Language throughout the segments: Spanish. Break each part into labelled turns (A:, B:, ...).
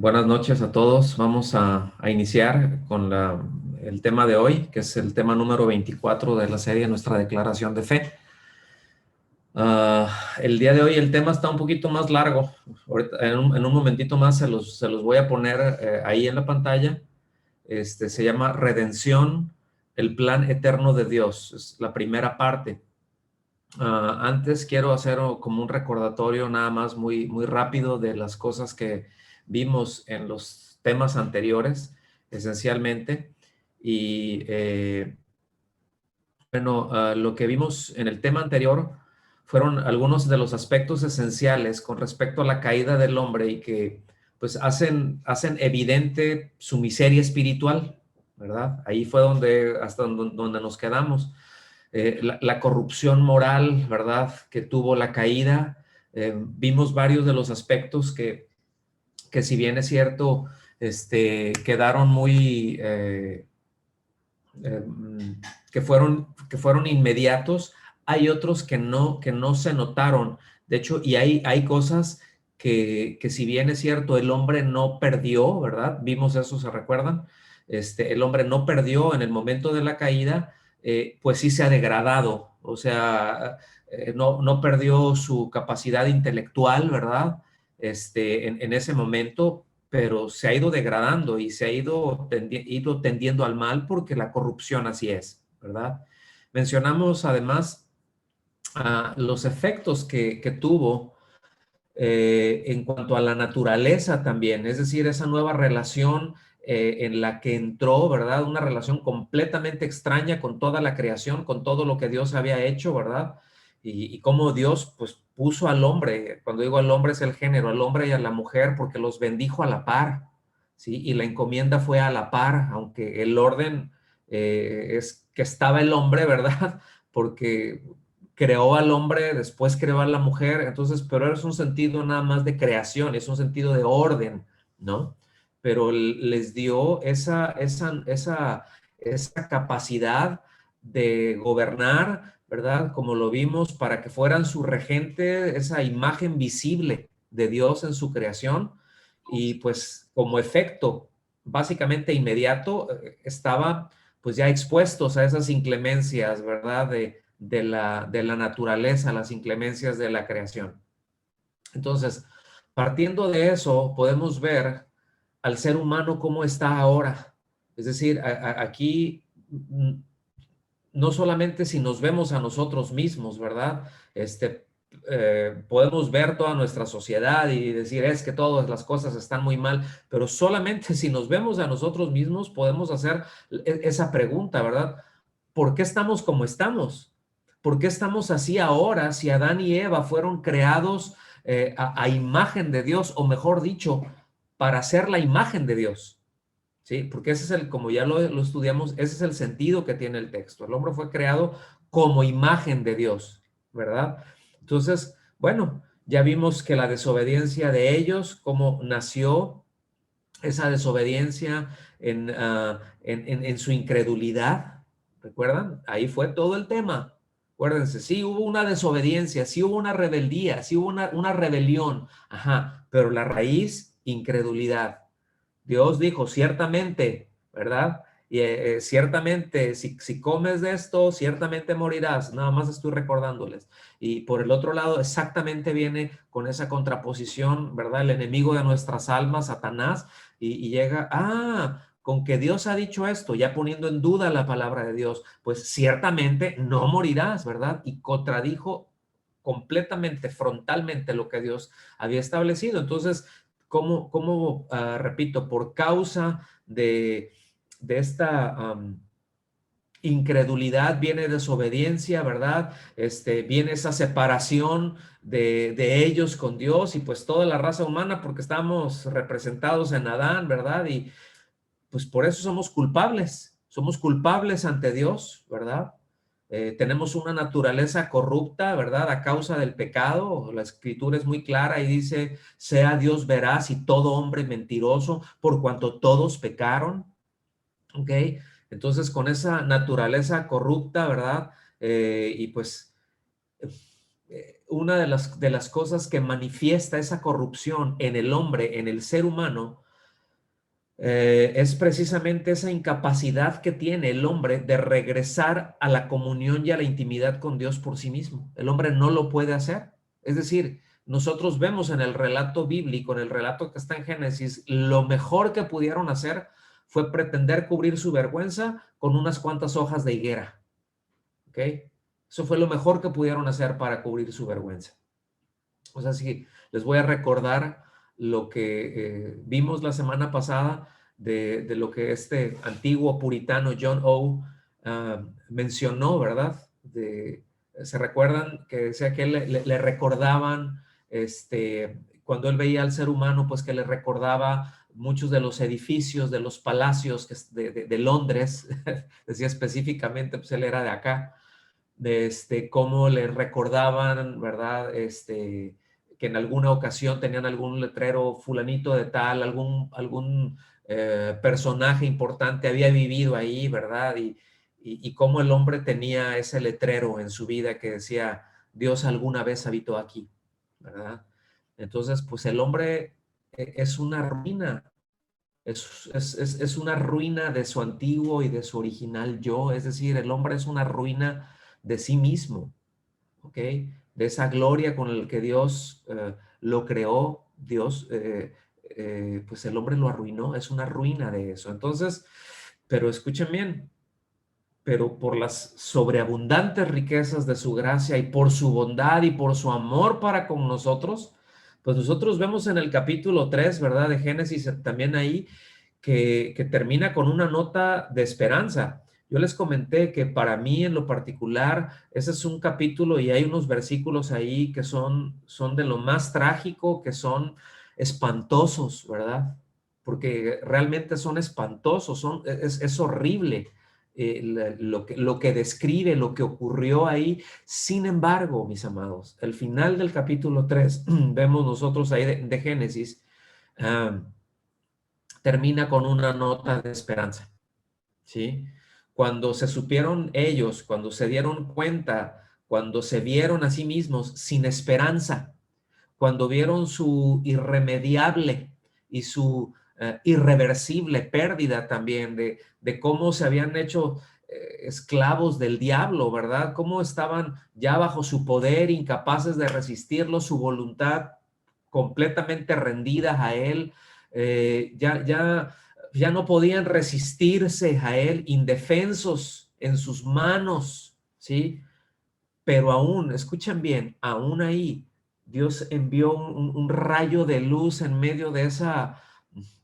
A: Buenas noches a todos. Vamos a iniciar con el tema de hoy, que es el tema número 24 de la serie Nuestra Declaración de Fe. El día de hoy el tema está un poquito más largo. Ahorita, en un momentito más se los voy a poner ahí en la pantalla. Se llama Redención, el plan eterno de Dios. Es la primera parte. Antes quiero hacer como un recordatorio nada más muy, muy rápido de las cosas que vimos en los temas anteriores, esencialmente. Y bueno, lo que vimos en el tema anterior fueron algunos de los aspectos esenciales con respecto a la caída del hombre y que pues hacen evidente su miseria espiritual, ¿verdad? Ahí fue donde nos quedamos. La corrupción moral, ¿verdad?, que tuvo la caída. Vimos varios de los aspectos que si bien es cierto, quedaron muy, eh, que fueron inmediatos. Hay otros que no se notaron. De hecho, y hay cosas que si bien es cierto, el hombre no perdió, ¿verdad? Vimos eso, ¿se recuerdan? El hombre no perdió en el momento de la caída, pues sí se ha degradado. O sea, no perdió su capacidad intelectual, ¿verdad? En ese momento, pero se ha ido degradando y se ha ido tendiendo al mal porque la corrupción así es, ¿verdad? Mencionamos además los efectos que tuvo en cuanto a la naturaleza también, es decir, esa nueva relación en la que entró, ¿verdad? Una relación completamente extraña con toda la creación, con todo lo que Dios había hecho, ¿verdad? Y cómo Dios pues puso al hombre, cuando digo al hombre es el género, al hombre y a la mujer, porque los bendijo a la par, ¿sí? Y la encomienda fue a la par, aunque el orden es que estaba el hombre, ¿verdad? Porque creó al hombre, después creó a la mujer, entonces, pero es un sentido nada más de creación, es un sentido de orden, ¿no? Pero les dio esa capacidad de gobernar, ¿verdad? Como lo vimos, para que fueran su regente, esa imagen visible de Dios en su creación, y pues como efecto básicamente inmediato, estaba pues ya expuestos a esas inclemencias, ¿verdad? De la naturaleza, las inclemencias de la creación. Entonces, partiendo de eso, podemos ver al ser humano cómo está ahora. Es decir, aquí no solamente si nos vemos a nosotros mismos, ¿verdad? Podemos ver toda nuestra sociedad y decir, es que todas las cosas están muy mal, pero solamente si nos vemos a nosotros mismos podemos hacer esa pregunta, ¿verdad? ¿Por qué estamos como estamos? ¿Por qué estamos así ahora si Adán y Eva fueron creados a imagen de Dios, o mejor dicho, para ser la imagen de Dios? ¿Sí? Porque ese es como ya lo estudiamos, ese es el sentido que tiene el texto. El hombre fue creado como imagen de Dios, ¿verdad? Entonces, bueno, ya vimos que la desobediencia de ellos, cómo nació esa desobediencia en su incredulidad, ¿recuerdan? Ahí fue todo el tema. Acuérdense, sí hubo una desobediencia, sí hubo una rebeldía, sí hubo una rebelión, ajá, pero la raíz, incredulidad. Dios dijo, ciertamente, ¿verdad? Y ciertamente, si comes de esto, ciertamente morirás. Nada más estoy recordándoles. Y por el otro lado, exactamente viene con esa contraposición, ¿verdad? El enemigo de nuestras almas, Satanás, y llega, con que Dios ha dicho esto, ya poniendo en duda la palabra de Dios, pues ciertamente no morirás, ¿verdad? Y contradijo completamente, frontalmente lo que Dios había establecido. Entonces, repito, por causa de esta incredulidad viene desobediencia, ¿verdad? Viene esa separación de ellos con Dios y pues toda la raza humana, porque estamos representados en Adán, ¿verdad? Y pues por eso somos culpables ante Dios, ¿verdad? Tenemos una naturaleza corrupta, ¿verdad? A causa del pecado. La escritura es muy clara y dice, sea Dios veraz y todo hombre mentiroso, por cuanto todos pecaron, ¿ok? Entonces, con esa naturaleza corrupta, ¿verdad? Y pues una de las cosas que manifiesta esa corrupción en el hombre, en el ser humano, es precisamente esa incapacidad que tiene el hombre de regresar a la comunión y a la intimidad con Dios por sí mismo. El hombre no lo puede hacer. Es decir, nosotros vemos en el relato bíblico, en el relato que está en Génesis, lo mejor que pudieron hacer fue pretender cubrir su vergüenza con unas cuantas hojas de higuera. ¿Ok? Eso fue lo mejor que pudieron hacer para cubrir su vergüenza. O sea, sí, les voy a recordar lo que vimos la semana pasada de lo que este antiguo puritano John O. Mencionó, ¿verdad? Se recuerdan que decía que le recordaban, cuando él veía al ser humano, pues que le recordaba muchos de los edificios, de los palacios de Londres, decía específicamente, pues él era de acá, cómo le recordaban, ¿verdad? Que en alguna ocasión tenían algún letrero fulanito de tal, algún personaje importante había vivido ahí, ¿verdad? Y cómo el hombre tenía ese letrero en su vida que decía, Dios alguna vez habitó aquí, ¿verdad? Entonces, pues el hombre es una ruina, es una ruina de su antiguo y de su original yo, es decir, el hombre es una ruina de sí mismo, ¿ok? De esa gloria con la que Dios lo creó, Dios, pues el hombre lo arruinó, es una ruina de eso. Entonces, pero escuchen bien, pero por las sobreabundantes riquezas de su gracia y por su bondad y por su amor para con nosotros, pues nosotros vemos en el capítulo 3, ¿verdad? De Génesis también ahí, que termina con una nota de esperanza. Yo les comenté que para mí en lo particular, ese es un capítulo y hay unos versículos ahí que son de lo más trágico, que son espantosos, ¿verdad? Porque realmente son espantosos, es horrible lo que describe, lo que ocurrió ahí. Sin embargo, mis amados, el final del capítulo 3, vemos nosotros ahí de Génesis, termina con una nota de esperanza, ¿sí? Cuando se supieron ellos, cuando se dieron cuenta, cuando se vieron a sí mismos sin esperanza, cuando vieron su irremediable y su irreversible pérdida también de cómo se habían hecho esclavos del diablo, ¿verdad? Cómo estaban ya bajo su poder, incapaces de resistirlo, su voluntad completamente rendidas a él, ya no podían resistirse a él, indefensos en sus manos, ¿sí? Pero aún, escuchen bien, aún ahí, Dios envió un rayo de luz en medio de esa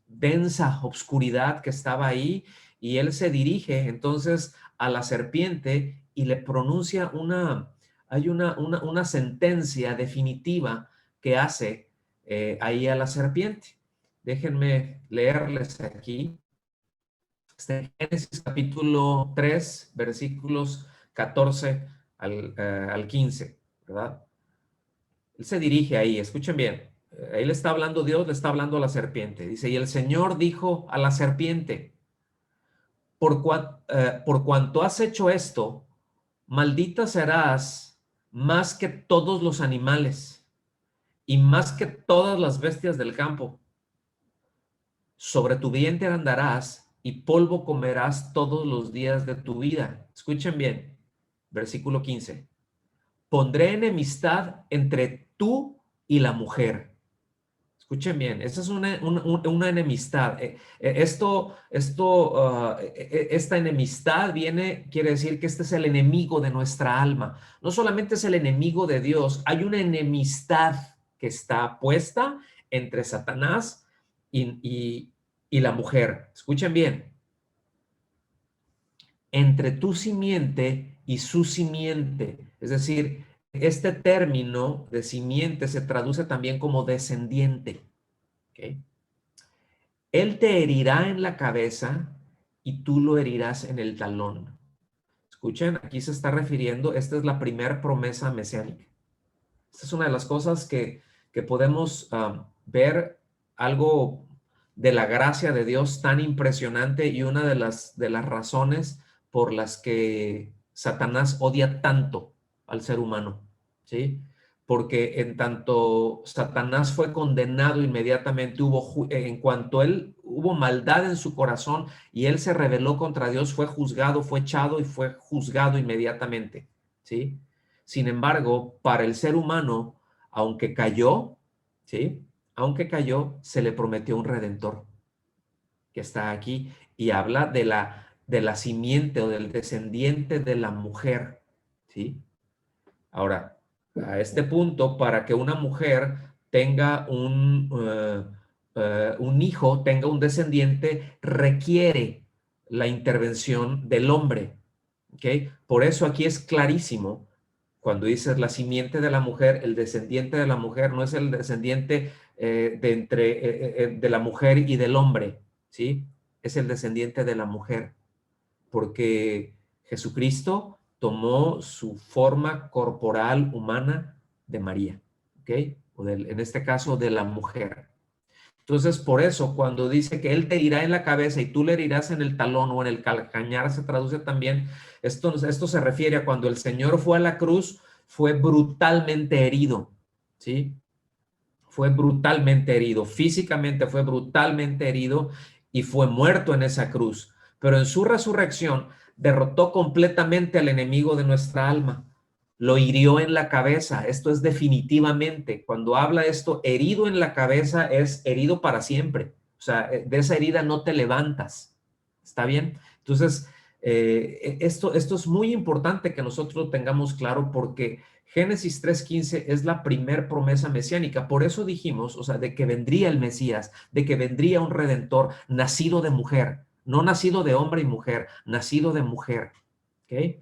A: densa obscuridad que estaba ahí y él se dirige entonces a la serpiente y le pronuncia hay una sentencia definitiva que hace ahí a la serpiente. Déjenme leerles aquí. Génesis capítulo 3, versículos 14 al 15, ¿verdad? Él se dirige ahí, escuchen bien. Ahí le está hablando Dios, le está hablando a la serpiente. Dice, y el Señor dijo a la serpiente, por cuanto has hecho esto, maldita serás más que todos los animales y más que todas las bestias del campo. Sobre tu vientre andarás y polvo comerás todos los días de tu vida. Escuchen bien, versículo 15. Pondré enemistad entre tú y la mujer. Escuchen bien, esta es una enemistad. Esta enemistad quiere decir que este es el enemigo de nuestra alma. No solamente es el enemigo de Dios, hay una enemistad que está puesta entre Satanás y la mujer. Escuchen bien, entre tu simiente y su simiente. Es decir, este término de simiente se traduce también como descendiente. ¿Ok? Él te herirá en la cabeza y tú lo herirás en el talón. Escuchen, aquí se está refiriendo, esta es la primera promesa mesiánica. Esta es una de las cosas que podemos ver, algo de la gracia de Dios tan impresionante y una de las razones por las que Satanás odia tanto al ser humano, ¿sí? Porque en tanto Satanás fue condenado inmediatamente, en cuanto él hubo maldad en su corazón y él se rebeló contra Dios, fue juzgado, fue echado y fue juzgado inmediatamente, ¿sí? Sin embargo, para el ser humano, aunque cayó, ¿sí? Aunque cayó, se le prometió un redentor que está aquí y habla de la simiente o del descendiente de la mujer, ¿sí? Ahora, a este punto, para que una mujer tenga un hijo, tenga un descendiente, requiere la intervención del hombre, ¿ok? Por eso aquí es clarísimo, cuando dices la simiente de la mujer, el descendiente de la mujer no es el descendiente de la mujer y del hombre, ¿sí? Es el descendiente de la mujer, porque Jesucristo tomó su forma corporal humana de María, ¿ok? En este caso, de la mujer. Entonces, por eso, cuando dice que Él te irá en la cabeza y tú le herirás en el talón o en el calcañar, se traduce también, esto se refiere a cuando el Señor fue a la cruz, fue brutalmente herido, ¿sí? Fue brutalmente herido, físicamente fue brutalmente herido y fue muerto en esa cruz. Pero en su resurrección derrotó completamente al enemigo de nuestra alma. Lo hirió en la cabeza. Esto es definitivamente, cuando habla esto, herido en la cabeza es herido para siempre. O sea, de esa herida no te levantas. ¿Está bien? Entonces, esto es muy importante que nosotros lo tengamos claro porque Génesis 3:15 es la primer promesa mesiánica. Por eso dijimos, o sea, de que vendría el Mesías, de que vendría un redentor nacido de mujer, no nacido de hombre y mujer, nacido de mujer. ¿Ok?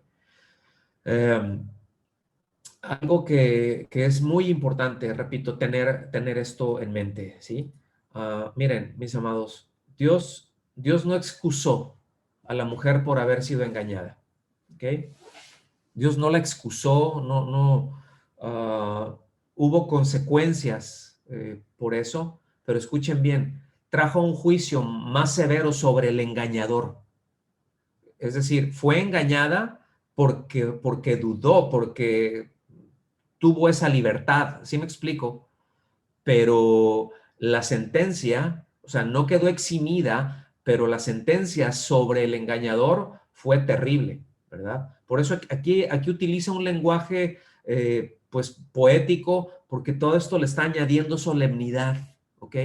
A: Algo que es muy importante, repito, tener esto en mente, ¿sí? Miren, mis amados, Dios no excusó a la mujer por haber sido engañada, ¿ok? Dios no la excusó, hubo consecuencias por eso, pero escuchen bien, trajo un juicio más severo sobre el engañador. Es decir, fue engañada porque dudó, porque tuvo esa libertad, ¿sí me explico? Pero la sentencia, o sea, no quedó eximida, pero la sentencia sobre el engañador fue terrible, ¿verdad? Por eso aquí utiliza un lenguaje, pues, poético, porque todo esto le está añadiendo solemnidad, ¿ok?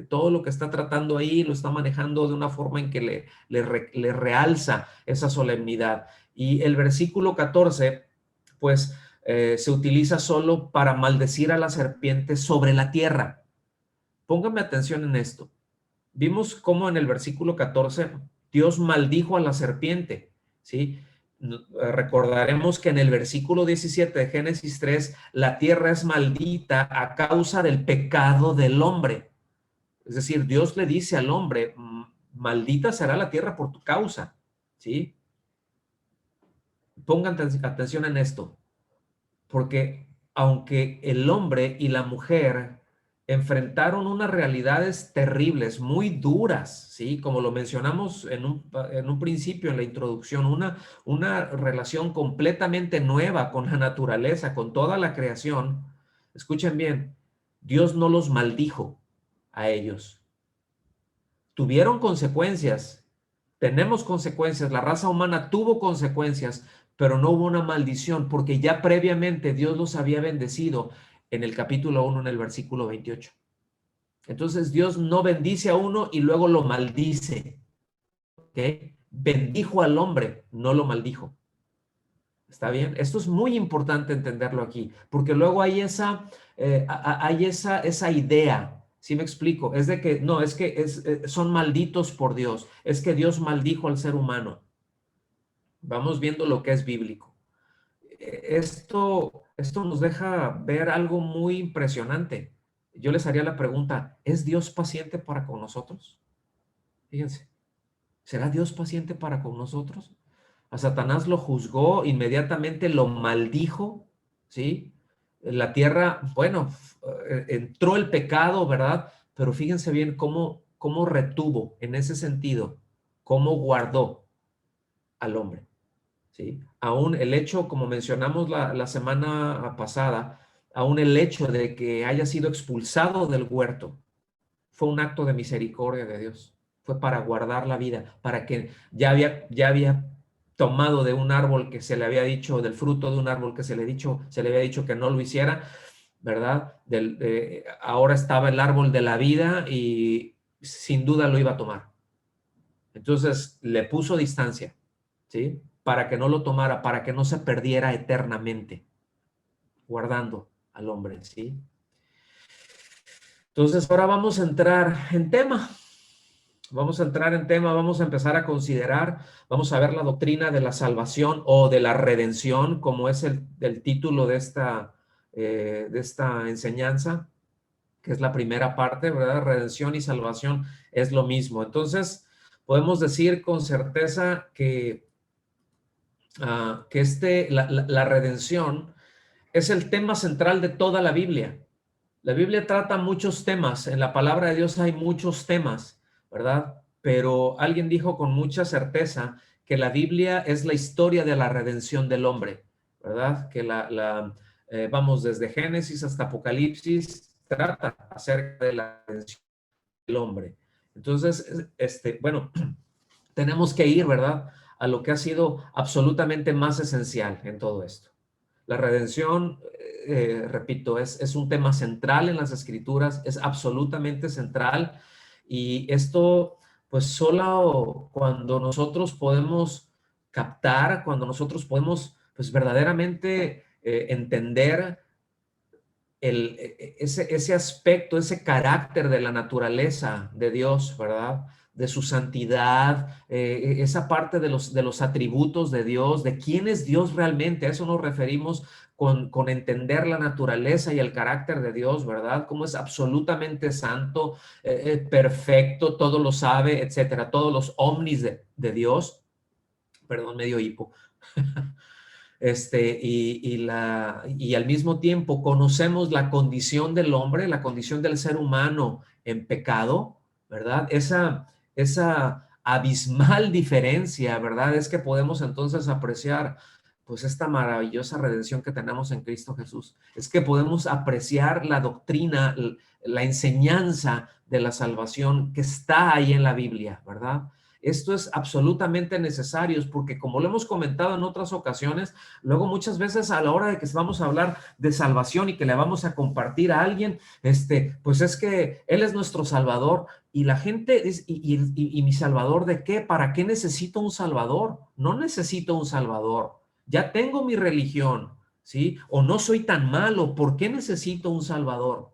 A: Todo lo que está tratando ahí lo está manejando de una forma en que le realza esa solemnidad. Y el versículo 14, pues, se utiliza solo para maldecir a la serpiente sobre la tierra. Póngame atención en esto. Vimos cómo en el versículo 14 Dios maldijo a la serpiente, ¿sí? Recordaremos que en el versículo 17 de Génesis 3, la tierra es maldita a causa del pecado del hombre. Es decir, Dios le dice al hombre, maldita será la tierra por tu causa, ¿sí? Pongan atención en esto. Porque aunque el hombre y la mujer enfrentaron unas realidades terribles, muy duras, ¿sí? Como lo mencionamos en un principio, en la introducción, una relación completamente nueva con la naturaleza, con toda la creación. Escuchen bien, Dios no los maldijo a ellos. Tuvieron consecuencias, tenemos consecuencias, la raza humana tuvo consecuencias, pero no hubo una maldición porque ya previamente Dios los había bendecido en el capítulo 1, en el versículo 28. Entonces Dios no bendice a uno y luego lo maldice, ¿ok? Bendijo al hombre, no lo maldijo. ¿Está bien? Esto es muy importante entenderlo aquí, porque luego hay esa idea, ¿sí me explico? Es de que, no, es que son malditos por Dios, es que Dios maldijo al ser humano. Vamos viendo lo que es bíblico. Esto nos deja ver algo muy impresionante. Yo les haría la pregunta, ¿es Dios paciente para con nosotros? Fíjense, ¿será Dios paciente para con nosotros? A Satanás lo juzgó, inmediatamente lo maldijo, ¿sí? La tierra, bueno, entró el pecado, ¿verdad? Pero fíjense bien cómo retuvo en ese sentido, cómo guardó al hombre, ¿sí? Aún el hecho, como mencionamos la semana pasada, aún el hecho de que haya sido expulsado del huerto fue un acto de misericordia de Dios. fue para guardar la vida, para que ya había tomado de un árbol que se le había dicho, del fruto de un árbol que se le había dicho que no lo hiciera, ¿verdad? Ahora estaba el árbol de la vida y sin duda lo iba a tomar. Entonces le puso distancia, ¿sí? Para que no lo tomara, para que no se perdiera eternamente, guardando al hombre, ¿sí? Entonces ahora vamos a entrar en tema. Vamos a entrar en tema, vamos a empezar a considerar, vamos a ver la doctrina de la salvación o de la redención, como es el título de esta enseñanza, que es la primera parte, ¿verdad? Redención y salvación es lo mismo. Entonces, podemos decir con certeza que la redención es el tema central de toda la Biblia. La Biblia trata muchos temas, en la palabra de Dios hay muchos temas, ¿verdad? Pero alguien dijo con mucha certeza que la Biblia es la historia de la redención del hombre, ¿verdad? Que vamos desde Génesis hasta Apocalipsis, trata acerca de la redención del hombre. Entonces, bueno, tenemos que ir, ¿verdad? A lo que ha sido absolutamente más esencial en todo esto. La redención, repito, es un tema central en las escrituras, es absolutamente central y esto, pues solo cuando nosotros podemos captar, cuando nosotros podemos, pues verdaderamente entender ese aspecto, ese carácter de la naturaleza de Dios, ¿verdad? De su santidad, esa parte de los atributos de Dios, de quién es Dios realmente. A eso nos referimos con entender la naturaleza y el carácter de Dios, ¿verdad? Cómo es absolutamente santo, perfecto, todo lo sabe, etcétera. Todos los omnis de Dios. Perdón, medio hipo. Y al mismo tiempo conocemos la condición del hombre, la condición del ser humano en pecado, ¿verdad? Esa abismal diferencia, ¿verdad? Es que podemos entonces apreciar pues esta maravillosa redención que tenemos en Cristo Jesús. Es que podemos apreciar la doctrina, la enseñanza de la salvación que está ahí en la Biblia, ¿verdad? Esto es absolutamente necesario porque como lo hemos comentado en otras ocasiones, luego muchas veces a la hora de que vamos a hablar de salvación y que le vamos a compartir a alguien, pues es que Él es nuestro Salvador y la gente dice, ¿y mi Salvador de qué? ¿Para qué necesito un Salvador? No necesito un Salvador. Ya tengo mi religión, ¿sí? O no soy tan malo, ¿por qué necesito un Salvador?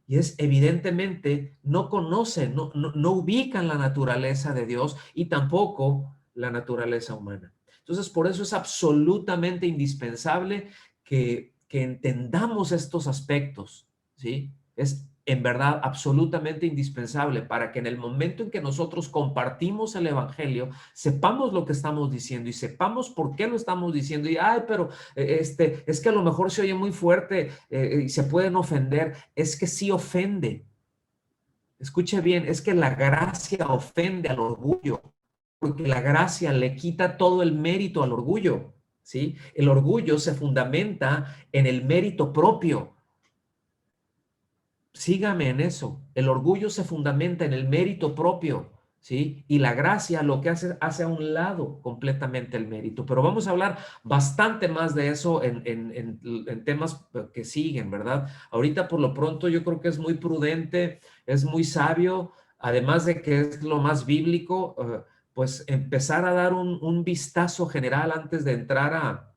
A: Y es evidentemente no conocen, no ubican la naturaleza de Dios y tampoco la naturaleza humana. Entonces, por eso es absolutamente indispensable que entendamos estos aspectos, ¿sí? Es en verdad absolutamente indispensable para que en el momento en que nosotros compartimos el evangelio, sepamos lo que estamos diciendo y sepamos por qué lo estamos diciendo. Y, ay, pero es que a lo mejor se oye muy fuerte y se pueden ofender. Es que sí ofende. Escuche bien, es que la gracia ofende al orgullo, porque la gracia le quita todo el mérito al orgullo, ¿sí? El orgullo se fundamenta en el mérito propio. Sígame en eso. El orgullo se fundamenta en el mérito propio, ¿sí? Y la gracia lo que hace a un lado completamente el mérito. Pero vamos a hablar bastante más de eso en temas que siguen, ¿verdad? Ahorita por lo pronto yo creo que es muy prudente, es muy sabio, además de que es lo más bíblico, pues empezar a dar un vistazo general antes de entrar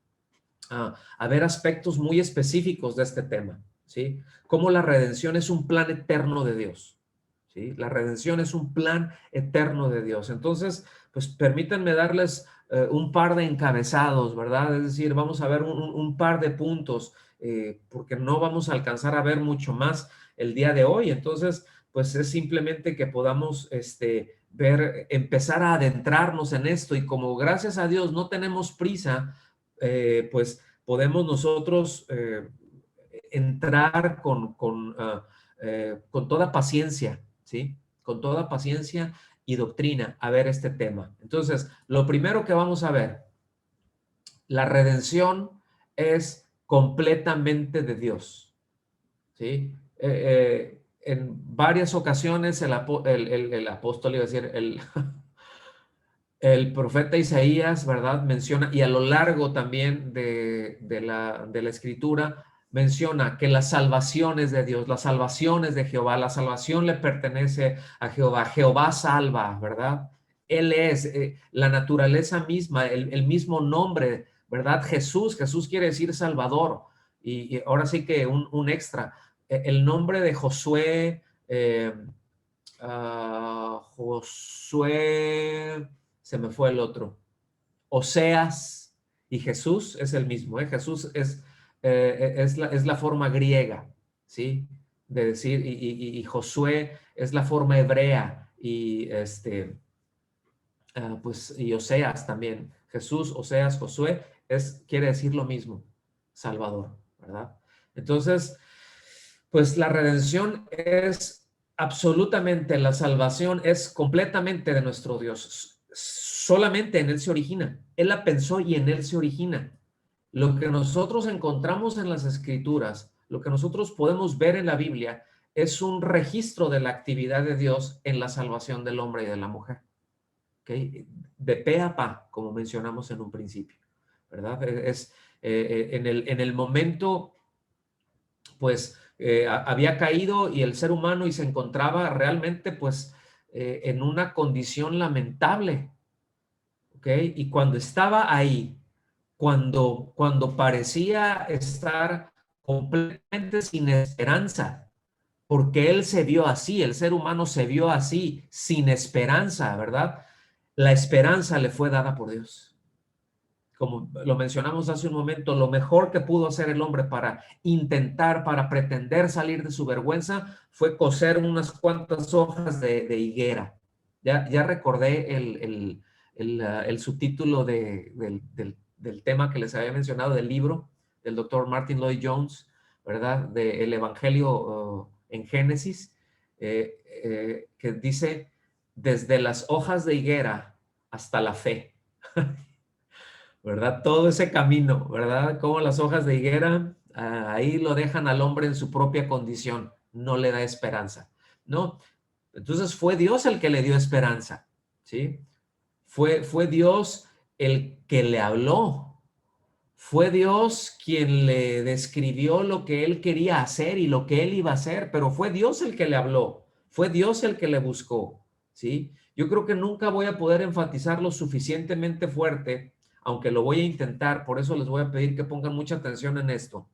A: a ver aspectos muy específicos de este tema, ¿sí? Cómo la redención es un plan eterno de Dios, ¿sí? La redención es un plan eterno de Dios. Entonces, pues permítanme darles un par de encabezados, ¿verdad? Es decir, vamos a ver un par de puntos, porque no vamos a alcanzar a ver mucho más el día de hoy. Entonces, pues es simplemente que podamos, empezar a adentrarnos en esto y como gracias a Dios no tenemos prisa, pues podemos nosotros entrar con toda paciencia, ¿sí? Con toda paciencia y doctrina a ver este tema. Entonces, lo primero que vamos a ver, la redención es completamente de Dios, ¿sí? en varias ocasiones el apóstol, iba a decir, el profeta Isaías, ¿verdad? Menciona, y a lo largo también de la escritura, menciona que las salvaciones de Dios, las salvaciones de Jehová, la salvación le pertenece a Jehová. Jehová salva, ¿verdad? Él es la naturaleza misma, el mismo nombre, ¿verdad? Jesús quiere decir Salvador. Y ahora sí que un extra. El nombre de Josué, Josué, se me fue el otro. Oseas y Jesús es el mismo, ¿eh? Jesús es la forma griega, ¿sí? De decir, y Josué es la forma hebrea, y pues, y Oseas también. Jesús, Oseas, Josué, quiere decir lo mismo, Salvador, ¿verdad? Entonces, pues la redención es absolutamente, la salvación es completamente de nuestro Dios. Solamente en Él se origina. Él la pensó y en Él se origina. Lo que nosotros encontramos en las Escrituras, lo que nosotros podemos ver en la Biblia, es un registro de la actividad de Dios en la salvación del hombre y de la mujer. ¿Okay? De pe a pa, como mencionamos en un principio, ¿verdad? En el momento, pues, había caído y el ser humano y se encontraba realmente, pues, en una condición lamentable, ¿ok? Y cuando estaba ahí, cuando parecía estar completamente sin esperanza, porque él se vio así, el ser humano se vio así, sin esperanza, ¿verdad? La esperanza le fue dada por Dios. Como lo mencionamos hace un momento, lo mejor que pudo hacer el hombre para intentar, para pretender salir de su vergüenza, fue coser unas cuantas hojas de higuera. Ya recordé el subtítulo del tema que les había mencionado del libro del doctor Martin Lloyd Jones, ¿verdad? Del Evangelio en Génesis, que dice, desde las hojas de higuera hasta la fe. ¿Verdad? Todo ese camino, ¿verdad? Como las hojas de higuera, ahí lo dejan al hombre en su propia condición, no le da esperanza, ¿no? Entonces fue Dios el que le dio esperanza, ¿sí? Fue Dios el que le habló, fue Dios quien le describió lo que él quería hacer y lo que él iba a hacer, pero fue Dios el que le habló, fue Dios el que le buscó, ¿sí? Yo creo que nunca voy a poder enfatizarlo suficientemente fuerte, aunque lo voy a intentar, por eso les voy a pedir que pongan mucha atención en esto.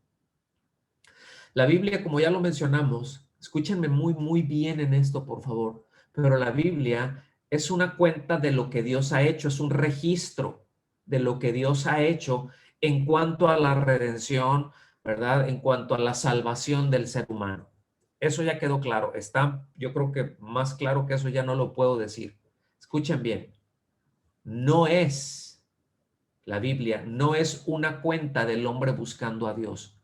A: La Biblia, como ya lo mencionamos, escúchenme muy, muy bien en esto, por favor, pero la Biblia es una cuenta de lo que Dios ha hecho, es un registro de lo que Dios ha hecho en cuanto a la redención, ¿verdad? En cuanto a la salvación del ser humano. Eso ya quedó claro. Está, yo creo que más claro que eso ya no lo puedo decir. Escuchen bien. No es, la Biblia no es una cuenta del hombre buscando a Dios.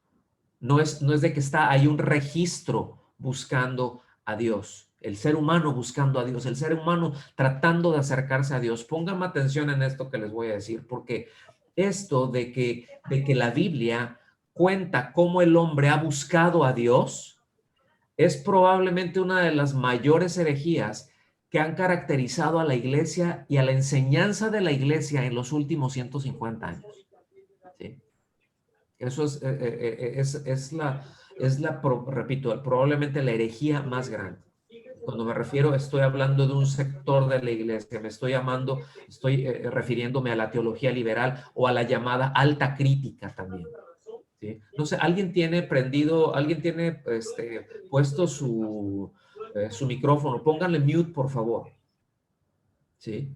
A: No es de que está, hay un registro buscando a Dios, el ser humano buscando a Dios, el ser humano tratando de acercarse a Dios. Pónganme atención en esto que les voy a decir, porque esto de que la Biblia cuenta cómo el hombre ha buscado a Dios es probablemente una de las mayores herejías que han caracterizado a la iglesia y a la enseñanza de la iglesia en los últimos 150 años. ¿Sí? Eso repito, probablemente la herejía más grande. Cuando me refiero, estoy hablando de un sector de la iglesia, estoy refiriéndome a la teología liberal o a la llamada alta crítica también. ¿Sí? No sé, alguien tiene puesto su micrófono, pónganle mute, por favor. ¿Sí?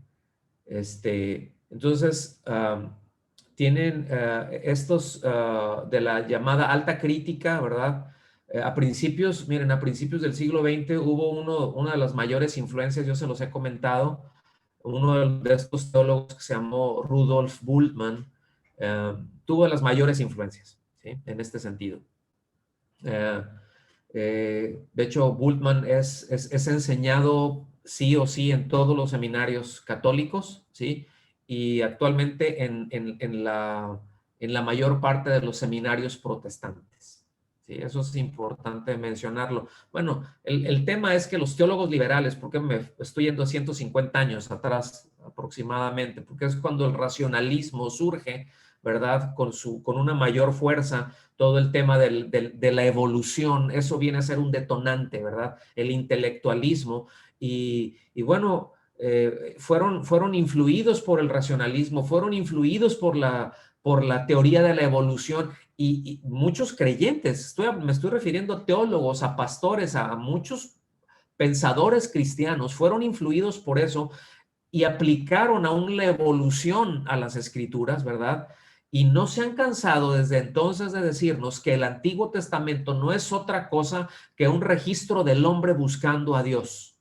A: Entonces, tienen estos de la llamada alta crítica, ¿verdad? A principios del siglo XX hubo una de las mayores influencias, yo se los he comentado, uno de estos teólogos que se llamó Rudolf Bultmann, tuvo las mayores influencias, ¿sí? En este sentido. De hecho, Bultmann es enseñado sí o sí en todos los seminarios católicos, ¿sí? Y actualmente en la mayor parte de los seminarios protestantes, Sí, eso es importante mencionarlo. Bueno, el tema es que los teólogos liberales, porque me estoy yendo a 150 años atrás aproximadamente, porque es cuando el racionalismo surge, ¿verdad? Con una mayor fuerza, todo el tema de la evolución, eso viene a ser un detonante, ¿verdad? El intelectualismo y bueno, fueron influidos por el racionalismo, fueron influidos por la teoría de la evolución y muchos creyentes, me estoy refiriendo a teólogos, a pastores, a muchos pensadores cristianos, fueron influidos por eso y aplicaron aún la evolución a las escrituras, ¿verdad? Y no se han cansado desde entonces de decirnos que el Antiguo Testamento no es otra cosa que un registro del hombre buscando a Dios.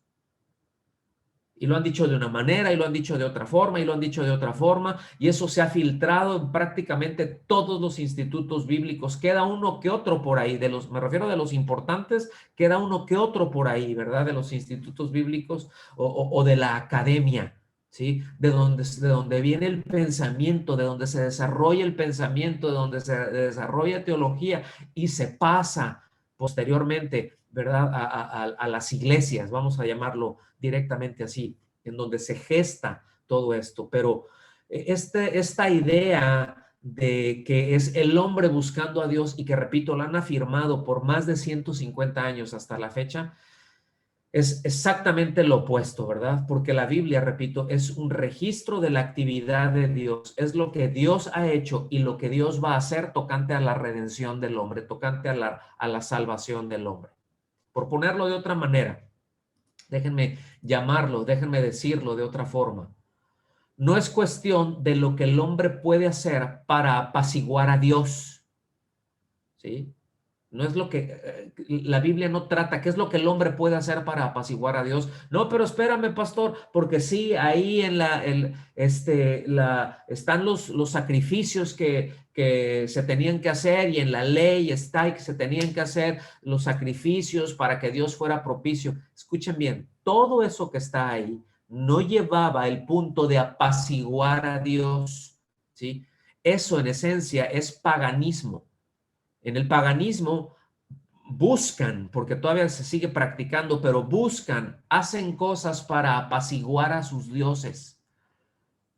A: Y lo han dicho de una manera, y lo han dicho de otra forma, y lo han dicho de otra forma, y eso se ha filtrado en prácticamente todos los institutos bíblicos. Queda uno que otro por ahí, me refiero de los importantes, queda uno que otro por ahí, ¿verdad? De los institutos bíblicos o de la academia, ¿sí? De donde viene el pensamiento, de donde se desarrolla el pensamiento, de donde se desarrolla teología y se pasa posteriormente, ¿verdad? A las iglesias, vamos a llamarlo directamente así, en donde se gesta todo esto. Pero esta idea de que es el hombre buscando a Dios y que, repito, la han afirmado por más de 150 años hasta la fecha, es exactamente lo opuesto, ¿verdad? Porque la Biblia, repito, es un registro de la actividad de Dios, es lo que Dios ha hecho y lo que Dios va a hacer tocante a la redención del hombre, tocante a la salvación del hombre. Por ponerlo de otra manera, déjenme llamarlo, déjenme decirlo de otra forma. No es cuestión de lo que el hombre puede hacer para apaciguar a Dios, ¿sí? No es lo que la Biblia no trata, qué es lo que el hombre puede hacer para apaciguar a Dios. No, pero espérame, pastor, porque sí, ahí en están los sacrificios que se tenían que hacer y en la ley está y que se tenían que hacer los sacrificios para que Dios fuera propicio. Escuchen bien, todo eso que está ahí no llevaba el punto de apaciguar a Dios, ¿sí? Eso en esencia es paganismo. En el paganismo buscan, porque todavía se sigue practicando, pero buscan, hacen cosas para apaciguar a sus dioses,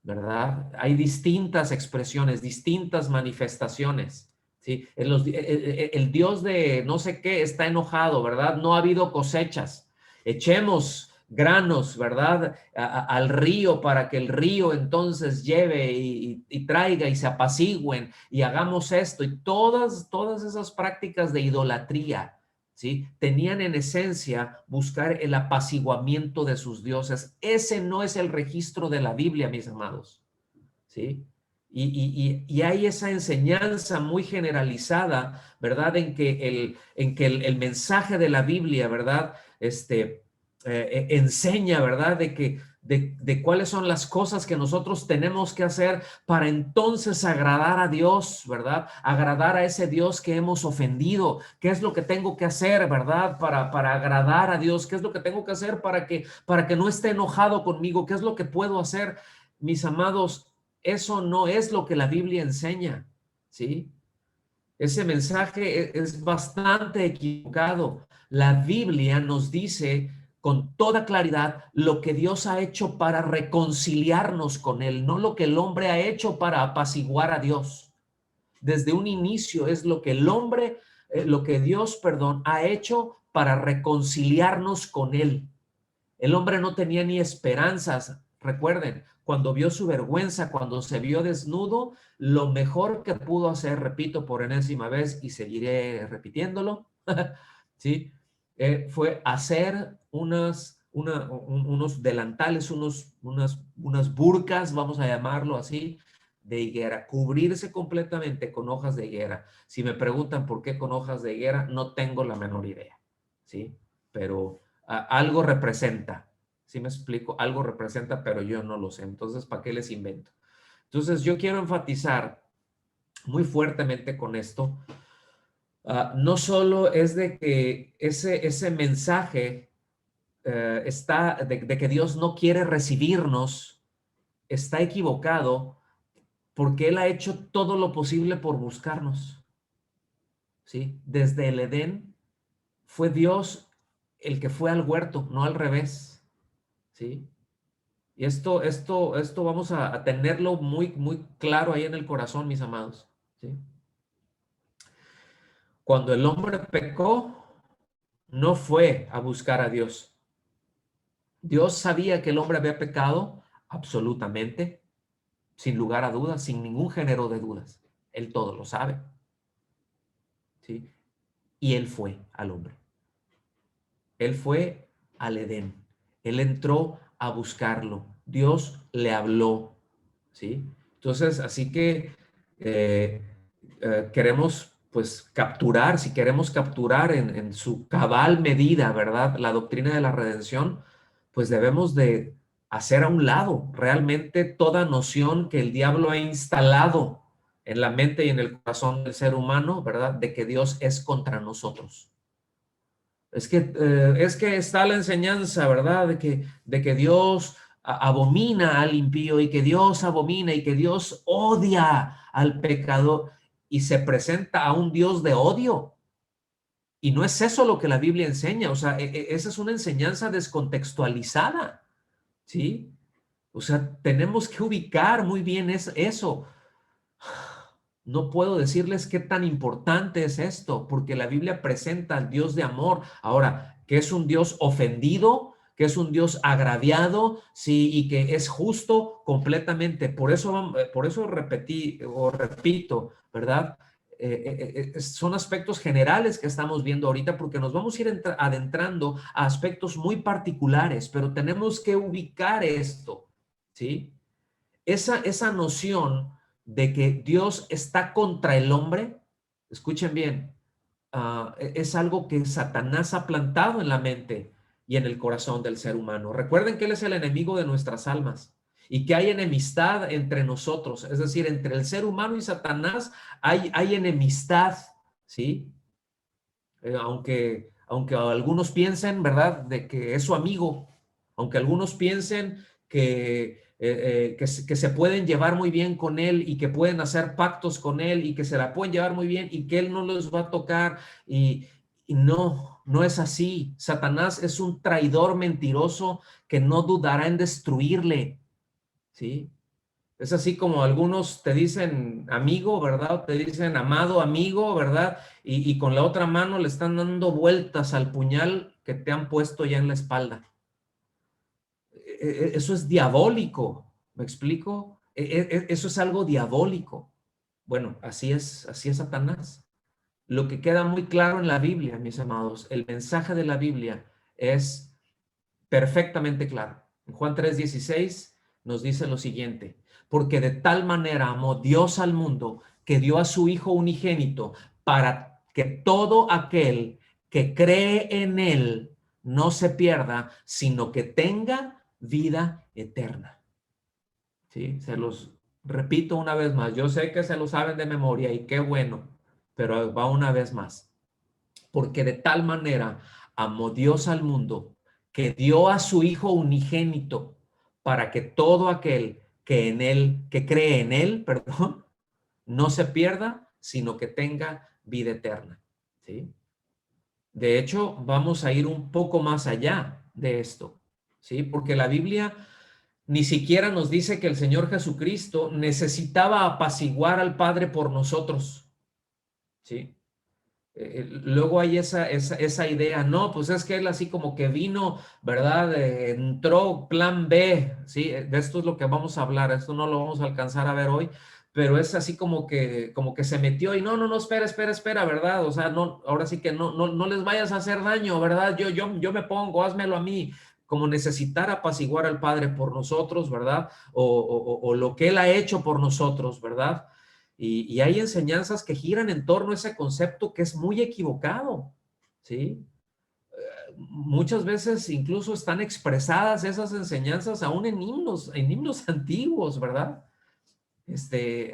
A: ¿verdad? Hay distintas expresiones, distintas manifestaciones, ¿sí? El dios de no sé qué está enojado, ¿verdad? No ha habido cosechas. Echemos granos, ¿verdad? Al río para que el río entonces lleve y traiga y se apacigüen y hagamos esto y todas esas prácticas de idolatría, ¿sí? Tenían en esencia buscar el apaciguamiento de sus dioses. Ese no es el registro de la Biblia, mis amados, ¿sí? Y hay esa enseñanza muy generalizada, ¿verdad? En que el mensaje de la Biblia, ¿verdad? Enseña, ¿verdad? De cuáles son las cosas que nosotros tenemos que hacer para entonces agradar a Dios, ¿verdad? Agradar a ese Dios que hemos ofendido. ¿Qué es lo que tengo que hacer, ¿verdad? Para agradar a Dios. ¿Qué es lo que tengo que hacer para que no esté enojado conmigo? ¿Qué es lo que puedo hacer? Mis amados, eso no es lo que la Biblia enseña, ¿sí? Ese mensaje es bastante equivocado. La Biblia nos dice con toda claridad lo que Dios ha hecho para reconciliarnos con Él, no lo que el hombre ha hecho para apaciguar a Dios. Desde un inicio es lo que el hombre, lo que Dios, perdón, ha hecho para reconciliarnos con Él. El hombre no tenía ni esperanzas. Recuerden, cuando vio su vergüenza, cuando se vio desnudo, lo mejor que pudo hacer, repito por enésima vez y seguiré repitiéndolo, ¿sí? Fue hacer unos delantales, unas burcas, vamos a llamarlo así, de higuera, cubrirse completamente con hojas de higuera. Si me preguntan por qué con hojas de higuera, no tengo la menor idea, ¿sí? Pero algo representa, ¿sí me explico? Algo representa, pero yo no lo sé. Entonces, ¿para qué les invento? Entonces, yo quiero enfatizar muy fuertemente con esto. No solo es de que ese mensaje está, de que Dios no quiere recibirnos, está equivocado porque Él ha hecho todo lo posible por buscarnos. ¿sí? Desde el Edén fue Dios el que fue al huerto, no al revés, ¿sí? Y esto vamos a tenerlo muy, muy claro ahí en el corazón, mis amados, ¿sí? Cuando el hombre pecó, no fue a buscar a Dios. Dios sabía que el hombre había pecado absolutamente, sin lugar a dudas, sin ningún género de dudas. Él todo lo sabe, ¿sí? Y él fue al hombre. Él fue al Edén. Él entró a buscarlo. Dios le habló, ¿sí? Entonces, así que eh, queremos, pues, capturar, si queremos capturar en su cabal medida, ¿verdad? La doctrina de la redención, pues debemos de hacer a un lado realmente toda noción que el diablo ha instalado en la mente y en el corazón del ser humano, ¿verdad? De que Dios es contra nosotros. Es que está la enseñanza, ¿verdad? De que Dios abomina al impío y que Dios abomina y que Dios odia al pecador y se presenta a un Dios de odio. Y no es eso lo que la Biblia enseña, o sea, esa es una enseñanza descontextualizada, ¿sí? O sea, tenemos que ubicar muy bien eso. No puedo decirles qué tan importante es esto, porque la Biblia presenta al Dios de amor. Ahora, que es un Dios ofendido, que es un Dios agraviado, sí, y que es justo completamente. Por eso repetí o repito, ¿verdad? Son aspectos generales que estamos viendo ahorita porque nos vamos a ir adentrando a aspectos muy particulares, pero tenemos que ubicar esto, ¿sí? Esa noción de que Dios está contra el hombre, escuchen bien, es algo que Satanás ha plantado en la mente y en el corazón del ser humano. Recuerden que Él es el enemigo de nuestras almas y que hay enemistad entre nosotros, es decir, entre el ser humano y Satanás hay enemistad, ¿sí? Aunque algunos piensen, ¿verdad?, de que es su amigo, aunque algunos piensen que se pueden llevar muy bien con él y que pueden hacer pactos con él y que se la pueden llevar muy bien y que él no los va a tocar y no es así. Satanás es un traidor mentiroso que no dudará en destruirle, ¿sí? Es así como algunos te dicen amigo, ¿verdad? O te dicen amado amigo, ¿verdad? Y con la otra mano le están dando vueltas al puñal que te han puesto ya en la espalda. Eso es diabólico, ¿me explico? Eso es algo diabólico. Bueno, así es Satanás. Lo que queda muy claro en la Biblia, mis amados, el mensaje de la Biblia es perfectamente claro. En Juan 3:16 nos dice lo siguiente, porque de tal manera amó Dios al mundo que dio a su Hijo unigénito para que todo aquel que cree en él no se pierda, sino que tenga vida eterna. ¿Sí? Se los repito una vez más. Yo sé que se lo saben de memoria y qué bueno, pero va una vez más. Porque de tal manera amó Dios al mundo que dio a su Hijo unigénito para que todo aquel que en él, que cree en él, perdón, no se pierda, sino que tenga vida eterna. ¿Sí? De hecho, vamos a ir un poco más allá de esto, ¿sí? Porque la Biblia ni siquiera nos dice que el Señor Jesucristo necesitaba apaciguar al Padre por nosotros, ¿sí? Luego hay esa idea, no, pues es que él así como que vino, ¿verdad? Entró plan B, ¿sí? De esto es lo que vamos a hablar, esto no lo vamos a alcanzar a ver hoy, pero es así como que se metió y no, espera, ¿verdad? O sea, no, ahora sí que no les vayas a hacer daño, ¿verdad? Yo me pongo, házmelo a mí, como necesitar apaciguar al Padre por nosotros, ¿verdad? O lo que Él ha hecho por nosotros, ¿verdad? Y hay enseñanzas que giran en torno a ese concepto que es muy equivocado, ¿sí? Muchas veces incluso están expresadas esas enseñanzas aún en himnos antiguos, ¿verdad?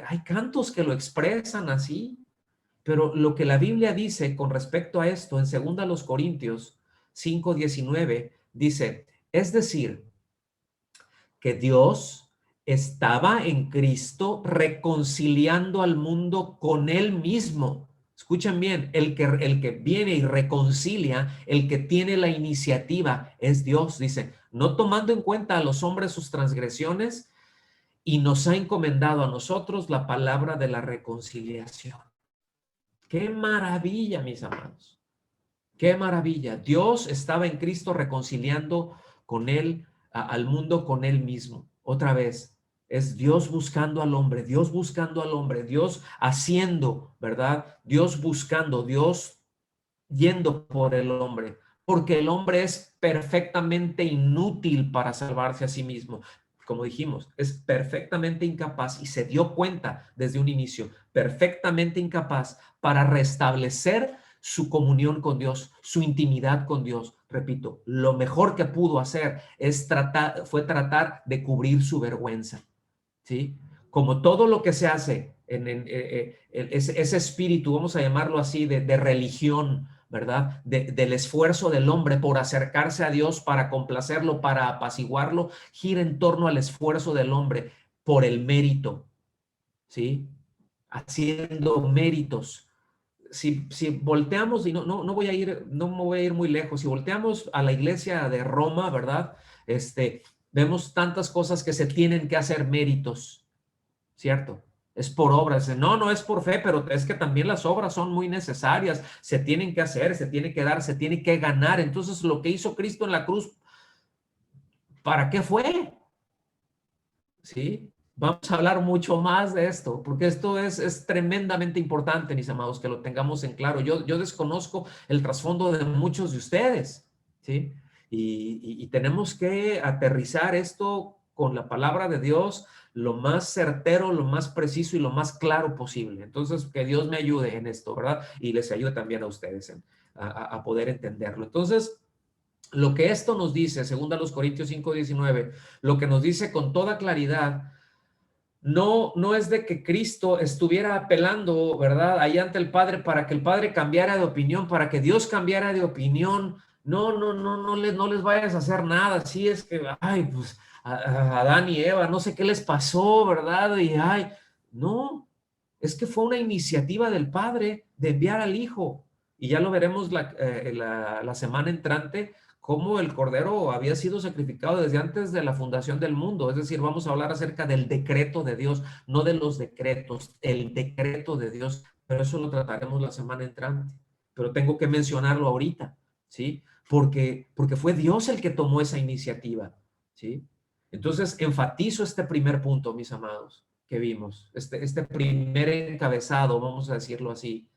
A: Hay cantos que lo expresan así, pero lo que la Biblia dice con respecto a esto en 2 Corintios 5:19 dice, es decir, que Dios estaba en Cristo reconciliando al mundo con él mismo. Escuchen bien, el que viene y reconcilia, el que tiene la iniciativa es Dios, dice, no tomando en cuenta a los hombres sus transgresiones, y nos ha encomendado a nosotros la palabra de la reconciliación. ¡Qué maravilla, mis amados! ¡Qué maravilla! Dios estaba en Cristo reconciliando con él, al mundo con él mismo. Otra vez, es Dios buscando al hombre, Dios buscando al hombre, Dios haciendo, ¿verdad? Dios buscando, Dios yendo por el hombre, porque el hombre es perfectamente inútil para salvarse a sí mismo. Como dijimos, es perfectamente incapaz y se dio cuenta desde un inicio, perfectamente incapaz para restablecer su comunión con Dios, su intimidad con Dios. Repito, lo mejor que pudo hacer fue tratar de cubrir su vergüenza, ¿sí? Como todo lo que se hace ese espíritu, vamos a llamarlo así, de religión, ¿verdad? Del esfuerzo del hombre por acercarse a Dios, para complacerlo, para apaciguarlo, gira en torno al esfuerzo del hombre por el mérito, ¿sí? Haciendo méritos. Si volteamos, y no voy a ir, no me voy a ir muy lejos, si volteamos a la iglesia de Roma, ¿verdad? Vemos tantas cosas que se tienen que hacer méritos, ¿cierto? Es por obras. No, no es por fe, pero es que también las obras son muy necesarias. Se tienen que hacer, se tiene que dar, se tiene que ganar. Entonces, lo que hizo Cristo en la cruz, ¿para qué fue? ¿Sí? Vamos a hablar mucho más de esto, porque esto es tremendamente importante, mis amados, que lo tengamos en claro. Yo desconozco el trasfondo de muchos de ustedes, ¿sí? Y tenemos que aterrizar esto con la palabra de Dios lo más certero, lo más preciso y lo más claro posible. Entonces, que Dios me ayude en esto, ¿verdad? Y les ayude también a ustedes a poder entenderlo. Entonces, lo que esto nos dice, según a los Corintios 5:19, lo que nos dice con toda claridad, no es de que Cristo estuviera apelando, ¿verdad?, ahí ante el Padre para que el Padre cambiara de opinión, para que Dios cambiara de opinión. No les vayas a hacer nada. Así es que, ay, pues a Adán y Eva, no sé qué les pasó, ¿verdad? Y ay, no, es que fue una iniciativa del Padre de enviar al Hijo. Y ya lo veremos la semana entrante, cómo el Cordero había sido sacrificado desde antes de la fundación del mundo. Es decir, vamos a hablar acerca del decreto de Dios, no de los decretos, el decreto de Dios, pero eso lo trataremos la semana entrante. Pero tengo que mencionarlo ahorita, ¿sí? Porque fue Dios el que tomó esa iniciativa, ¿sí? Entonces, enfatizo este primer punto, mis amados, que vimos, este primer encabezado, vamos a decirlo así,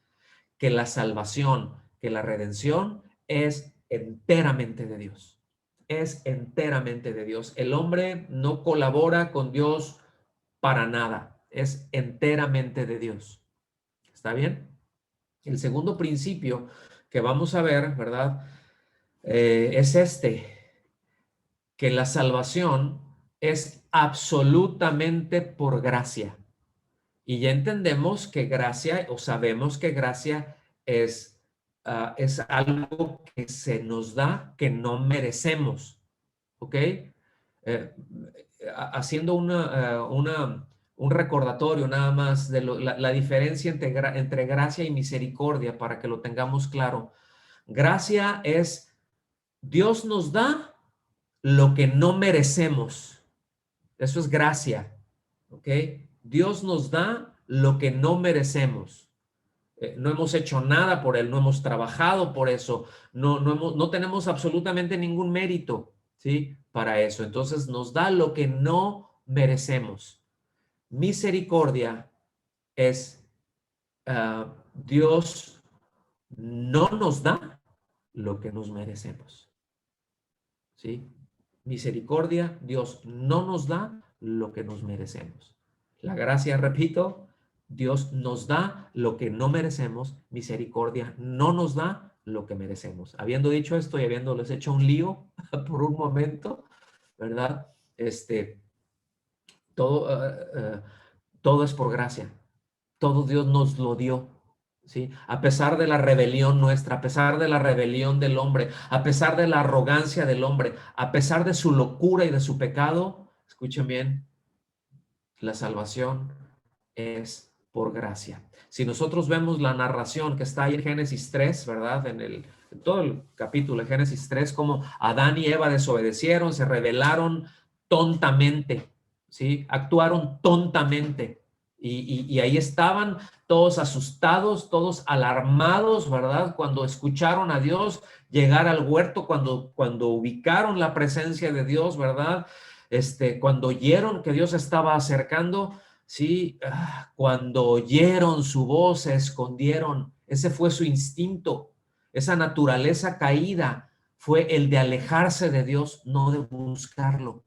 A: que la salvación, que la redención es enteramente de Dios. Es enteramente de Dios. El hombre no colabora con Dios para nada. Es enteramente de Dios. ¿Está bien? El segundo principio que vamos a ver, ¿verdad? Es que la salvación es absolutamente por gracia. Y ya entendemos que gracia, o sabemos que gracia es algo que se nos da, que no merecemos, ¿ok? Haciendo un recordatorio nada más de la diferencia entre gracia y misericordia, para que lo tengamos claro. Gracia es, Dios nos da lo que no merecemos. Eso es gracia, ¿ok? Dios nos da lo que no merecemos. No hemos hecho nada por él, no hemos trabajado por eso, no tenemos absolutamente ningún mérito, ¿sí? Para eso. Entonces nos da lo que no merecemos. Misericordia es Dios no nos da lo que nos merecemos, ¿sí? Misericordia, Dios no nos da lo que nos merecemos. La gracia, repito, Dios nos da lo que no merecemos. Misericordia no nos da lo que merecemos. Habiendo dicho esto y habiéndoles hecho un lío por un momento, ¿verdad? Todo, todo es por gracia. Todo Dios nos lo dio, ¿sí? A pesar de la rebelión nuestra, a pesar de la rebelión del hombre, a pesar de la arrogancia del hombre, a pesar de su locura y de su pecado, escuchen bien, la salvación es por gracia. Si nosotros vemos la narración que está ahí en Génesis 3, ¿verdad? En todo el capítulo de Génesis 3, como Adán y Eva desobedecieron, se rebelaron tontamente, ¿sí? Actuaron tontamente. Y ahí estaban todos asustados, todos alarmados, ¿verdad? Cuando escucharon a Dios llegar al huerto, cuando ubicaron la presencia de Dios, ¿verdad? Cuando oyeron que Dios estaba acercando, sí, cuando oyeron su voz se escondieron. Ese fue su instinto, esa naturaleza caída fue el de alejarse de Dios, no de buscarlo.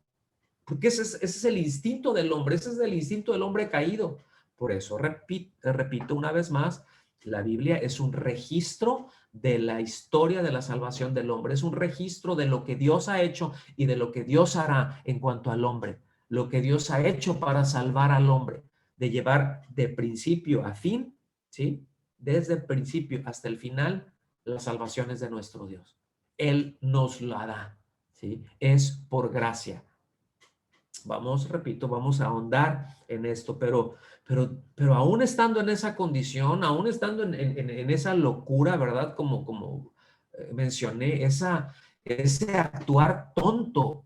A: Porque ese es el instinto del hombre, ese es el instinto del hombre caído. Por eso, repito una vez más, la Biblia es un registro de la historia de la salvación del hombre, es un registro de lo que Dios ha hecho y de lo que Dios hará en cuanto al hombre, lo que Dios ha hecho para salvar al hombre, de llevar de principio a fin, ¿sí? Desde el principio hasta el final, las salvaciones de nuestro Dios. Él nos la da, ¿sí? Es por gracia. Repito, vamos a ahondar en esto, pero aún estando en esa condición, aún estando en esa locura, ¿verdad? Como mencioné, ese actuar tonto,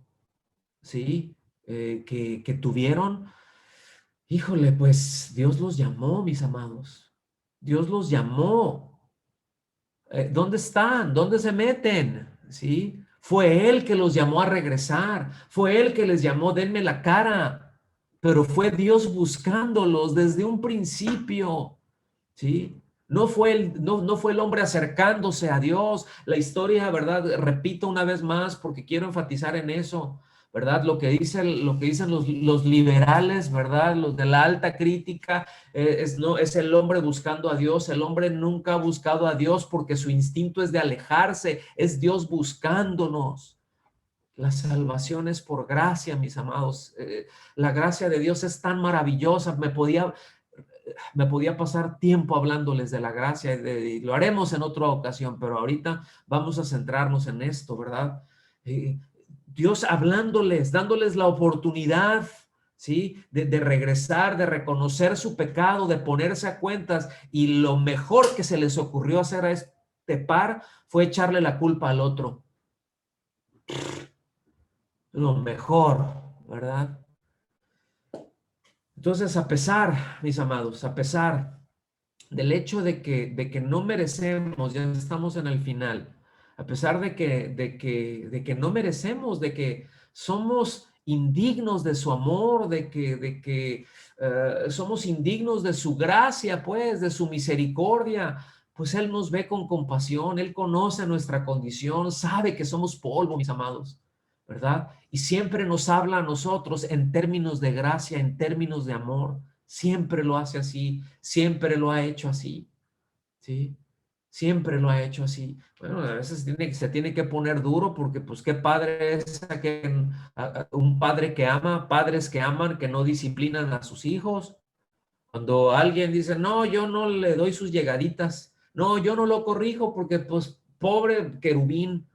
A: ¿sí? Que tuvieron, híjole, pues Dios los llamó, mis amados. Dios los llamó. ¿Dónde están? ¿Dónde se meten? ¿Sí? Fue Él que los llamó a regresar. Fue Él que les llamó, denme la cara. Pero fue Dios buscándolos desde un principio. ¿Sí? No fue el hombre acercándose a Dios. La historia, ¿verdad? Repito una vez más porque quiero enfatizar en eso. ¿Verdad? Lo que dicen los liberales, ¿verdad? Los de la alta crítica, no, es el hombre buscando a Dios. El hombre nunca ha buscado a Dios porque su instinto es de alejarse, es Dios buscándonos. La salvación es por gracia, mis amados. La gracia de Dios es tan maravillosa. Me podía pasar tiempo hablándoles de la gracia y lo haremos en otra ocasión, pero ahorita vamos a centrarnos en esto, ¿verdad? Dios hablándoles, dándoles la oportunidad, ¿sí? De regresar, de reconocer su pecado, de ponerse a cuentas, y lo mejor que se les ocurrió hacer a este par fue echarle la culpa al otro. Lo mejor, ¿verdad? Entonces, a pesar, mis amados, a pesar del hecho de que no merecemos, ya estamos en el final, a pesar de que no merecemos, de que somos indignos de su amor, de que somos indignos de su gracia, pues, de su misericordia, pues Él nos ve con compasión, Él conoce nuestra condición, sabe que somos polvo, mis amados, ¿verdad? Y siempre nos habla a nosotros en términos de gracia, en términos de amor. Siempre lo hace así, siempre lo ha hecho así, ¿sí? Siempre lo ha hecho así. Bueno, a veces se tiene que poner duro porque, pues, qué padre es un padre que ama, padres que aman, que no disciplinan a sus hijos. Cuando alguien dice, no, yo no le doy sus llegaditas, no, yo no lo corrijo porque, pues, pobre querubín,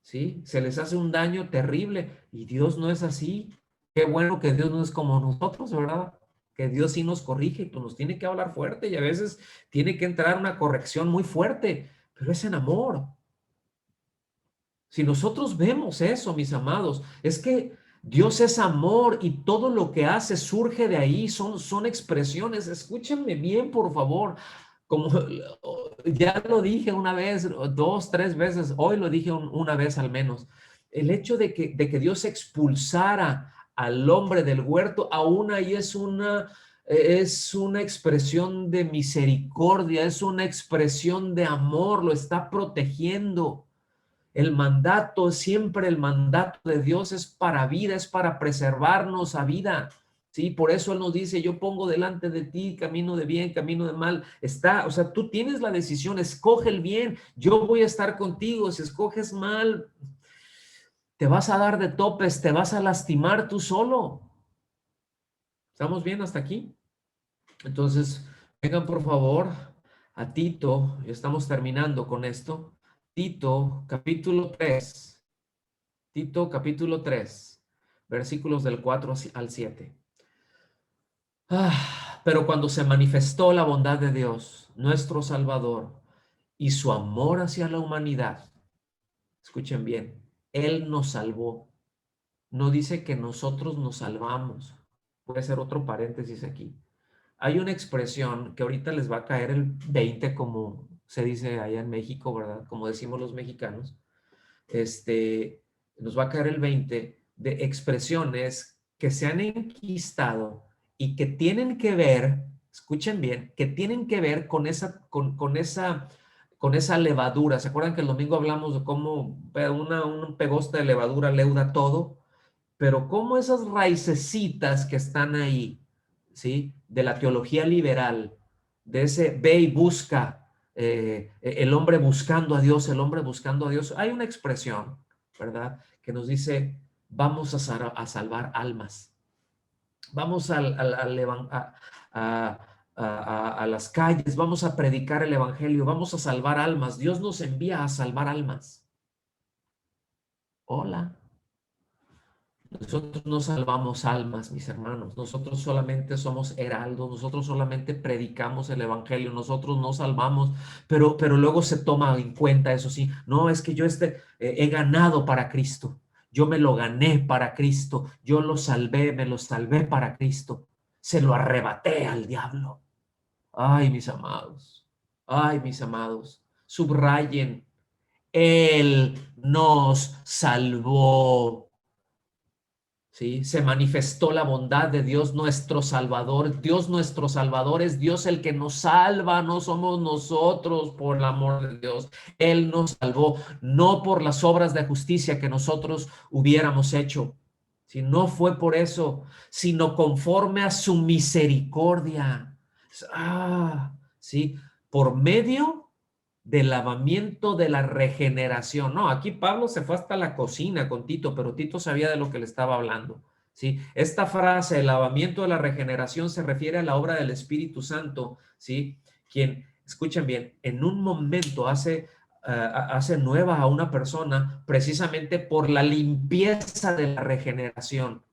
A: ¿sí? Se les hace un daño terrible y Dios no es así. Qué bueno que Dios no es como nosotros, ¿verdad? Que Dios sí nos corrige y nos tiene que hablar fuerte y a veces tiene que entrar una corrección muy fuerte, pero es en amor. Si nosotros vemos eso, mis amados, es que Dios es amor y todo lo que hace surge de ahí, son expresiones. Escúchenme bien, por favor. Como ya lo dije una vez, dos, tres veces, hoy lo dije una vez al menos. El hecho de que Dios expulsara al hombre del huerto, aún ahí es una expresión de misericordia, es una expresión de amor, lo está protegiendo. El mandato, siempre el mandato de Dios es para vida, es para preservarnos a vida. Sí, por eso Él nos dice, yo pongo delante de ti camino de bien, camino de mal. O sea, tú tienes la decisión, escoge el bien, yo voy a estar contigo. Si escoges mal, te vas a dar de topes, te vas a lastimar tú solo. ¿Estamos bien hasta aquí? Entonces, vengan por favor a Tito, ya estamos terminando con esto. Tito, capítulo 3. Tito capítulo 3, versículos del 4 al 7. Pero cuando se manifestó la bondad de Dios, nuestro Salvador, y su amor hacia la humanidad, escuchen bien, Él nos salvó. No dice que nosotros nos salvamos. Puede ser otro paréntesis aquí. Hay una expresión que ahorita les va a caer el 20, como se dice allá en México, ¿verdad? Como decimos los mexicanos. Nos va a caer el 20 de expresiones que se han enquistado y que tienen que ver, escuchen bien, que tienen que ver con esa levadura. ¿Se acuerdan que el domingo hablamos de cómo un pegoste de levadura leuda todo? Pero cómo esas raicecitas que están ahí, ¿sí? De la teología liberal, de ese ve y busca, el hombre buscando a Dios, el hombre buscando a Dios. Hay una expresión, ¿verdad? Que nos dice, vamos a salvar almas. Vamos a las calles, vamos a predicar el evangelio, vamos a salvar almas. Dios nos envía a salvar almas. Hola. Nosotros no salvamos almas, mis hermanos. Nosotros solamente somos heraldos, nosotros solamente predicamos el evangelio, nosotros no salvamos, pero luego se toma en cuenta eso sí. No, es que yo he ganado para Cristo. Yo me lo gané para Cristo. Yo lo salvé, me lo salvé para Cristo. Se lo arrebaté al diablo. Ay, mis amados. Ay, mis amados. Subrayen. Él nos salvó. ¿Sí? Se manifestó la bondad de Dios nuestro Salvador. Dios nuestro Salvador es Dios el que nos salva, no somos nosotros por el amor de Dios. Él nos salvó, no por las obras de justicia que nosotros hubiéramos hecho. Si no fue por eso, sino conforme a su misericordia. Sí, por medio del lavamiento de la regeneración. No, aquí Pablo se fue hasta la cocina con Tito, pero Tito sabía de lo que le estaba hablando. ¿Sí? Esta frase, el lavamiento de la regeneración, se refiere a la obra del Espíritu Santo, ¿sí? Quien, escuchen bien, en un momento hace nueva a una persona precisamente por la limpieza de la regeneración,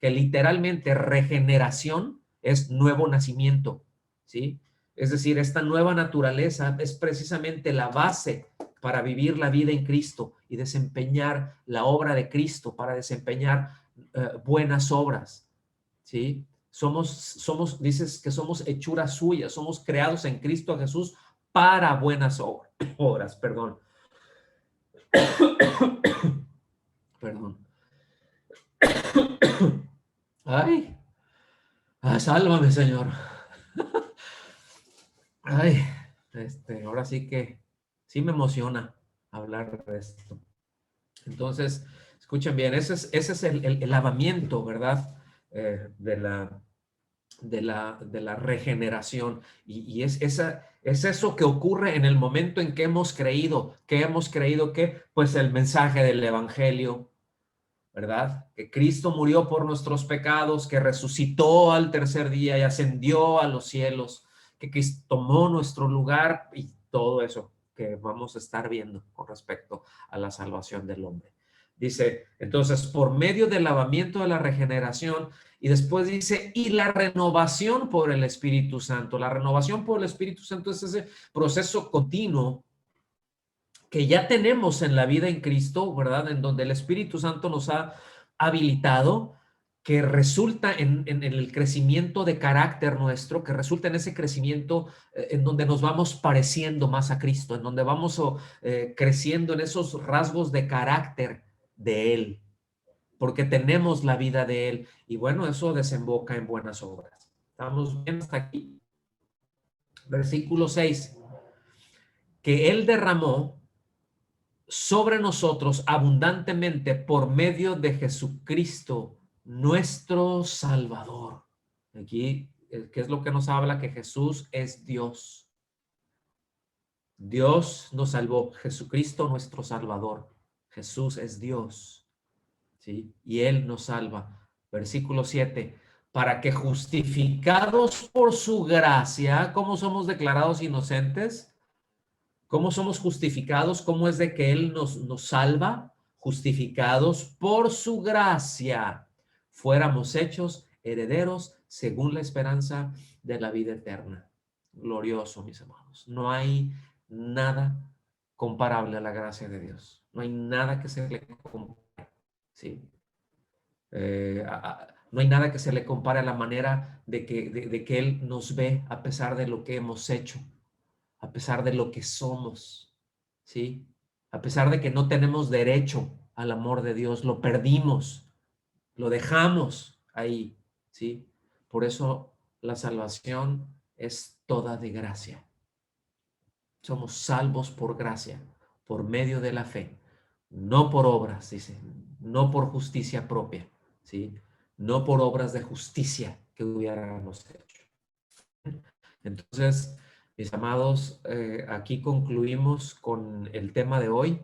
A: que literalmente regeneración es nuevo nacimiento, ¿sí? Es decir, esta nueva naturaleza es precisamente la base para vivir la vida en Cristo y desempeñar la obra de Cristo, para desempeñar buenas obras, ¿sí? Dices que somos hechuras suyas, somos creados en Cristo Jesús para buenas obras, perdón. Perdón. Ay, sálvame, Señor. Ay, ahora sí que sí me emociona hablar de esto. Entonces, escuchen bien, ese es el lavamiento, ¿verdad? De la regeneración. Y es eso que ocurre en el momento en que hemos creído que, pues el mensaje del evangelio, ¿verdad? Que Cristo murió por nuestros pecados, que resucitó al tercer día y ascendió a los cielos, que Cristo tomó nuestro lugar y todo eso que vamos a estar viendo con respecto a la salvación del hombre. Dice, entonces, por medio del lavamiento de la regeneración, y después dice, y la renovación por el Espíritu Santo. La renovación por el Espíritu Santo es ese proceso continuo que ya tenemos en la vida en Cristo, ¿verdad? En donde el Espíritu Santo nos ha habilitado, que resulta en el crecimiento de carácter nuestro, que resulta en ese crecimiento en donde nos vamos pareciendo más a Cristo, en donde vamos creciendo en esos rasgos de carácter de Él, porque tenemos la vida de Él. Y bueno, eso desemboca en buenas obras. ¿Estamos bien hasta aquí? Versículo 6. Que Él derramó sobre nosotros abundantemente por medio de Jesucristo, nuestro Salvador. Aquí, ¿qué es lo que nos habla? Que Jesús es Dios. Dios nos salvó, Jesucristo nuestro Salvador. Jesús es Dios, ¿sí? Y Él nos salva. Versículo 7. Para que justificados por su gracia, ¿cómo somos declarados inocentes? ¿Cómo somos justificados? ¿Cómo es de que Él nos salva? Justificados por su gracia, fuéramos hechos herederos según la esperanza de la vida eterna. Glorioso, mis amados. No hay nada comparable a la gracia de Dios. No hay nada que se le compare, ¿sí? No hay nada que se le compare a la manera de que Él nos ve a pesar de lo que hemos hecho, a pesar de lo que somos, ¿sí? A pesar de que no tenemos derecho al amor de Dios, lo perdimos, lo dejamos ahí, ¿sí? Por eso la salvación es toda de gracia. Somos salvos por gracia, por medio de la fe, no por obras, dice, no por justicia propia, ¿sí? No por obras de justicia que hubiéramos hecho. Entonces, mis amados, aquí concluimos con el tema de hoy.